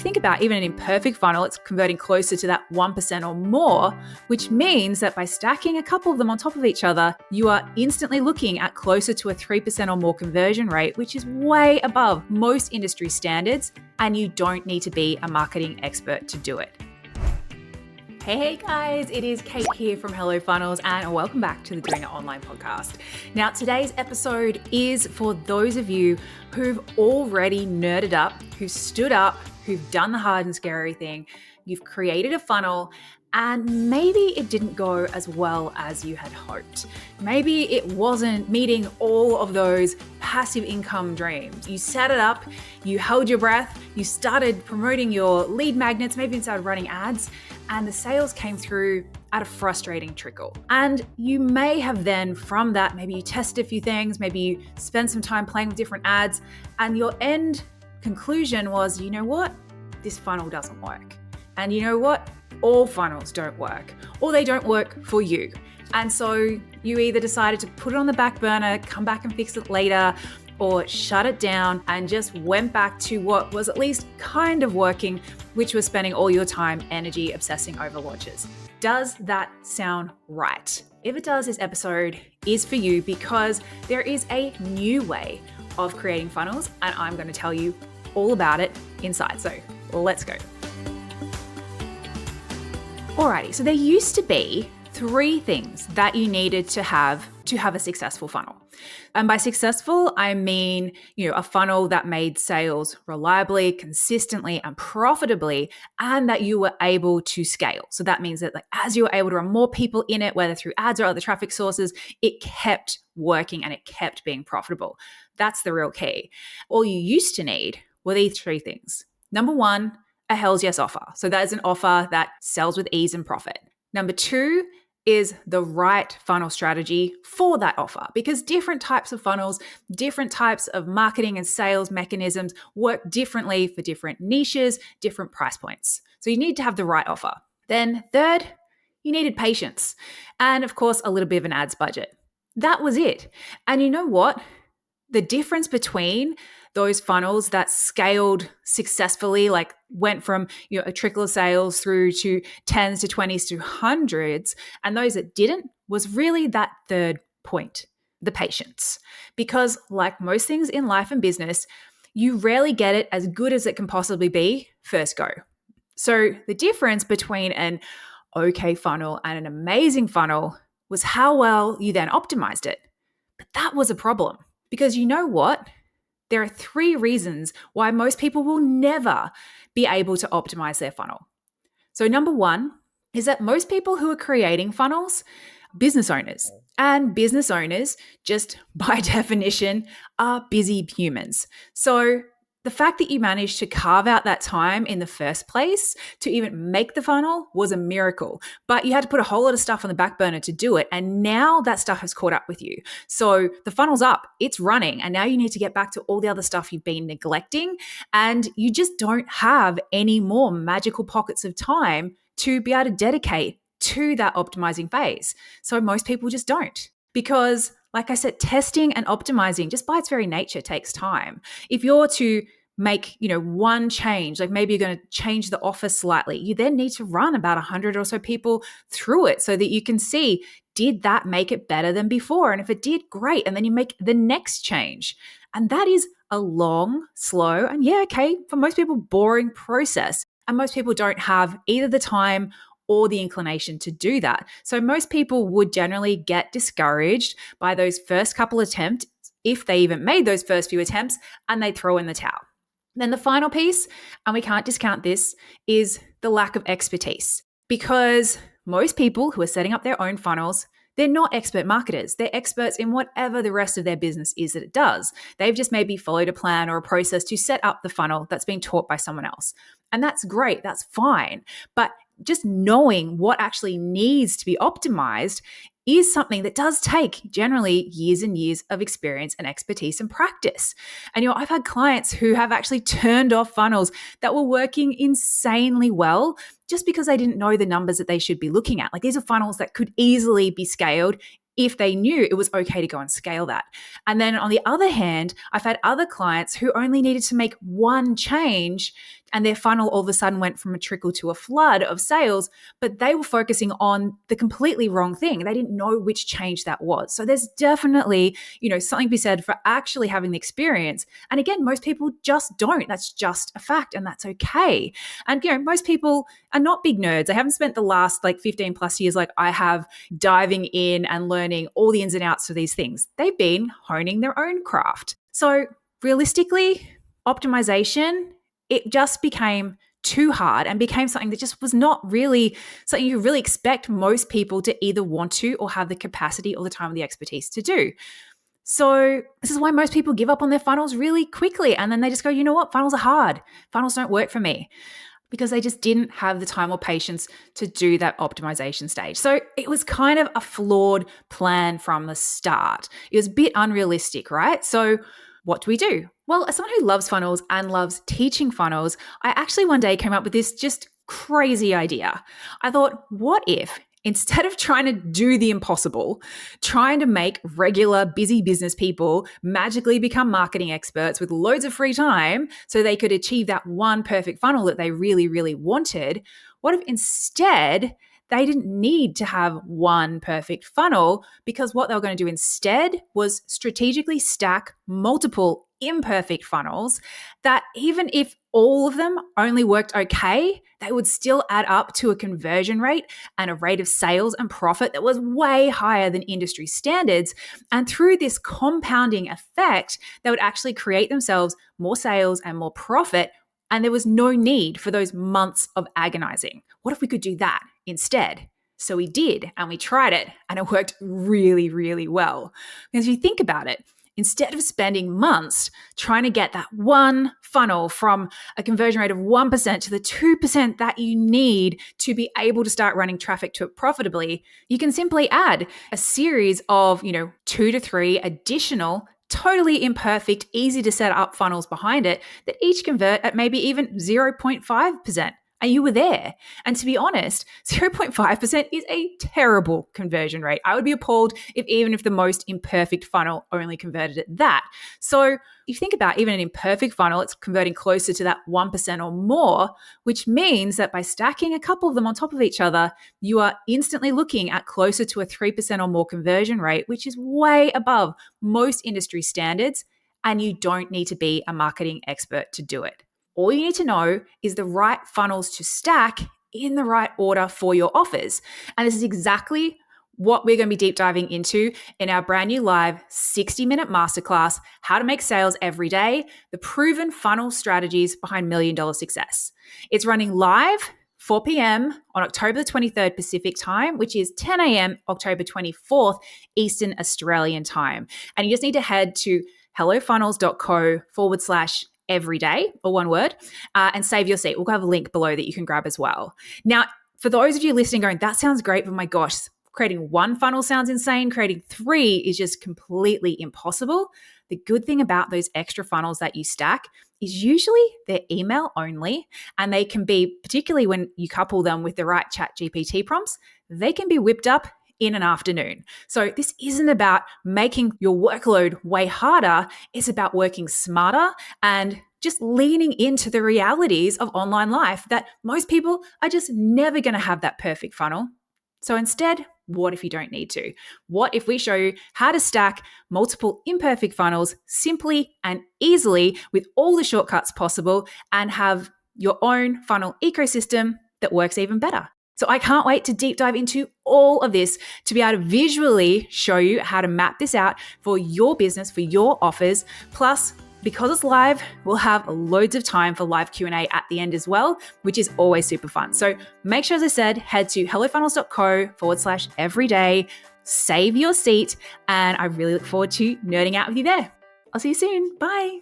you think about even an imperfect funnel, it's converting closer to that 1% or more, which means that by stacking a couple of them on top of each other, you are instantly looking at closer to a 3% or more conversion rate, which is way above most industry standards, and you don't need to be a marketing expert to do it. Hey guys, it is Kate here from Hello Funnels and welcome back to the Doing It Online podcast. Now today's episode is for those of you who've already nerded up, who've stood up, who've done the hard and scary thing, you've created a funnel and maybe it didn't go as well as you had hoped. Maybe it wasn't meeting all of those passive income dreams. You set it up, you held your breath, you started promoting your lead magnets, maybe you started running ads, and the sales came through at a frustrating trickle. And you may have then from that, maybe you tested a few things, maybe you spent some time playing with different ads, and your end conclusion was, you know what? This funnel doesn't work. And you know what? All funnels don't work, or they don't work for you. And so you either decided to put it on the back burner, come back and fix it later, or shut it down and just went back to what was at least kind of working, which was spending all your time, energy, obsessing over launches. Does that sound right? If it does, this episode is for you because there is a new way of creating funnels, and I'm going to tell you all about it inside. So let's go. Alrighty, so there used to be 3 things that you needed to have a successful funnel. And by successful, I mean, a funnel that made sales reliably, consistently, and profitably, and that you were able to scale. So that means that as you were able to run more people in it, whether through ads or other traffic sources, it kept working and it kept being profitable. That's the real key. All you used to need were these 3 things. Number 1, a Hells Yes offer. So that is an offer that sells with ease and profit. Number 2 is the right funnel strategy for that offer, because different types of funnels, different types of marketing and sales mechanisms work differently for different niches, different price points. So you need to have the right offer. Then 3rd, you needed patience. And of course, a little bit of an ads budget. That was it. And you know what? The difference between those funnels that scaled successfully, like went from a trickle of sales through to 10s to 20s to hundreds, and those that didn't, was really that 3rd point, the patience. Because like most things in life and business, you rarely get it as good as it can possibly be first go. So the difference between an okay funnel and an amazing funnel was how well you then optimized it. But that was a problem. Because you know what? There are 3 reasons why most people will never be able to optimize their funnel. So number 1 is that most people who are creating funnels, business owners, and business owners, just by definition, are busy humans. So the fact that you managed to carve out that time in the first place to even make the funnel was a miracle. But you had to put a whole lot of stuff on the back burner to do it. And now that stuff has caught up with you. So the funnel's up, it's running. And now you need to get back to all the other stuff you've been neglecting. And you just don't have any more magical pockets of time to be able to dedicate to that optimizing phase. So most people just don't. Because like I said, testing and optimizing just by its very nature takes time. If you're to make, one change, like maybe you're going to change the offer slightly, you then need to run about 100 or so people through it so that you can see, did that make it better than before? And if it did, great. And then you make the next change. And that is a long, slow, and for most people, boring process. And most people don't have either the time or the inclination to do that. So most people would generally get discouraged by those first couple attempts, if they even made those first few attempts, and they throw in the towel. Then the final piece, and we can't discount this, is the lack of expertise. Because most people who are setting up their own funnels, they're not expert marketers. They're experts in whatever the rest of their business is that it does. They've just maybe followed a plan or a process to set up the funnel that's been taught by someone else. And that's great. That's fine. But just knowing what actually needs to be optimized is something that does take generally years and years of experience and expertise and practice. And I've had clients who have actually turned off funnels that were working insanely well just because they didn't know the numbers that they should be looking at. Like these are funnels that could easily be scaled if they knew it was okay to go and scale that. And then on the other hand, I've had other clients who only needed to make one change and their funnel all of a sudden went from a trickle to a flood of sales, but they were focusing on the completely wrong thing. They didn't know which change that was. So there's definitely, something to be said for actually having the experience. And again, most people just don't. That's just a fact, and that's okay. And most people are not big nerds. They haven't spent the last 15 plus years like I have diving in and learning all the ins and outs of these things. They've been honing their own craft. So realistically, optimization, it just became too hard and became something that just was not really something you really expect most people to either want to or have the capacity or the time or the expertise to do. So this is why most people give up on their funnels really quickly. And then they just go, you know what? Funnels are hard. Funnels don't work for me, because they just didn't have the time or patience to do that optimization stage. So it was kind of a flawed plan from the start. It was a bit unrealistic, right? So what do? Well, as someone who loves funnels and loves teaching funnels, I actually one day came up with this just crazy idea. I thought, what if instead of trying to do the impossible, trying to make regular busy business people magically become marketing experts with loads of free time so they could achieve that one perfect funnel that they really, really wanted, what if instead they didn't need to have one perfect funnel, because what they were going to do instead was strategically stack multiple imperfect funnels that even if all of them only worked okay, they would still add up to a conversion rate and a rate of sales and profit that was way higher than industry standards. And through this compounding effect, they would actually create themselves more sales and more profit. And there was no need for those months of agonizing. What if we could do that instead? So we did, and we tried it, and it worked really, really well. Because if you think about it, instead of spending months trying to get that one funnel from a conversion rate of 1% to the 2% that you need to be able to start running traffic to it profitably, you can simply add a series of, 2 to 3 additional totally imperfect, easy to set up funnels behind it that each convert at maybe even 0.5%. And you were there. And to be honest, 0.5% is a terrible conversion rate. I would be appalled even if the most imperfect funnel only converted at that. So you think about even an imperfect funnel, it's converting closer to that 1% or more, which means that by stacking a couple of them on top of each other, you are instantly looking at closer to a 3% or more conversion rate, which is way above most industry standards. And you don't need to be a marketing expert to do it. All you need to know is the right funnels to stack in the right order for your offers. And this is exactly what we're going to be deep diving into in our brand new live 60-minute masterclass, How to Make Sales Every Day, the proven funnel strategies behind $1 million success. It's running live 4 p.m. on October the 23rd Pacific time, which is 10 a.m. October 24th Eastern Australian time. And you just need to head to hellofunnels.co/every day, or one word, and save your seat. We'll have a link below that you can grab as well. Now, for those of you listening going, that sounds great, but my gosh, creating one funnel sounds insane. Creating 3 is just completely impossible. The good thing about those extra funnels that you stack is usually they're email only, and they can be, particularly when you couple them with the right chat GPT prompts, they can be whipped up in an afternoon. So this isn't about making your workload way harder. It's about working smarter and just leaning into the realities of online life that most people are just never going to have that perfect funnel. So instead, what if you don't need to? What if we show you how to stack multiple imperfect funnels simply and easily with all the shortcuts possible and have your own funnel ecosystem that works even better? So I can't wait to deep dive into all of this to be able to visually show you how to map this out for your business, for your offers. Plus, because it's live, we'll have loads of time for live Q&A at the end as well, which is always super fun. So make sure, as I said, head to hellofunnels.co/everyday, save your seat, and I really look forward to nerding out with you there. I'll see you soon. Bye.